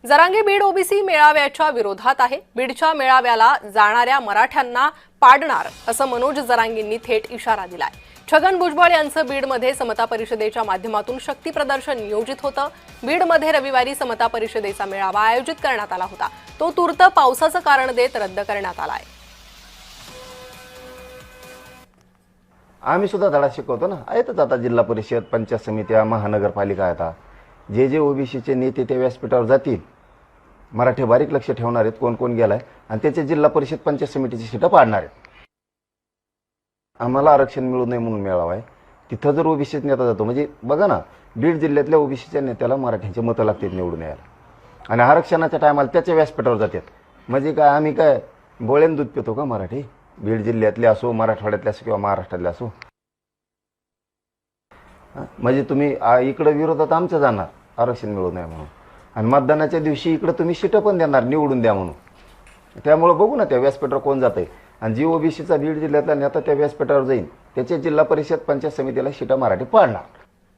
Jarange Beed OBC मेळाव्याच्या विरोधात आहे। बीडच्या मेळाव्याला जाणाऱ्या मराठ्यांना पाडणार असं मनोज जरांगेंनी थेट इशारा दिलाय। छगन भुजबळ यांचं बीडमध्ये समता परिषदेच्या माध्यमातून शक्ती प्रदर्शन नियोजित होतं। बीडमध्ये रविवारी समता परिषदेचा मेळावा आयोजित करण्यात आला होता। तो तूर्त पावसाचं कारण देत रद्द करण्यात आलाय। आम्ही सुद्धा धडा शिकवतो ना, आहेतच आता जिल्हा परिषद, पंचायत समित्या, महानगरपालिका आहेत। जे ओबीसीचे नेते त्या व्यासपीठावर जातील, मराठी बारीक लक्ष ठेवणार आहेत कोण कोण गेलाय आणि त्याचे जिल्हा परिषद पंचायत समितीची सीटं पाडणार आहेत। आम्हाला आरक्षण मिळू नये म्हणून मेळावा आहे, तिथं जर ओबीसी नेता जातो म्हणजे बघा ना, बीड जिल्ह्यातल्या ओबीसीच्या नेत्याला मराठ्यांचे मतं लागतात निवडून यायला आणि आरक्षणाच्या टायमाला त्याच्या व्यासपीठावर जातात। म्हणजे काय आम्ही काय बोळ्यान दूध पितो का मराठी? बीड जिल्ह्यातले असो, मराठवाड्यातले असो किंवा महाराष्ट्रातले असो, म्हणजे तुम्ही इकडे विरोधात आमचं जाणार आरक्षण मिळू नये म्हणून आणि मतदानाच्या दिवशी इकडे तुम्ही सीटं पण देणार निवडून द्या म्हणून। त्यामुळे बघू ना त्या व्यासपीठावर कोण जातंय आणि जी ओबीसीचा बीड जिल्ह्यातला नेता त्या व्यासपीठावर जाईल त्याचे जिल्हा परिषद पंचायत समितीला सीटं मराठी पाडणार।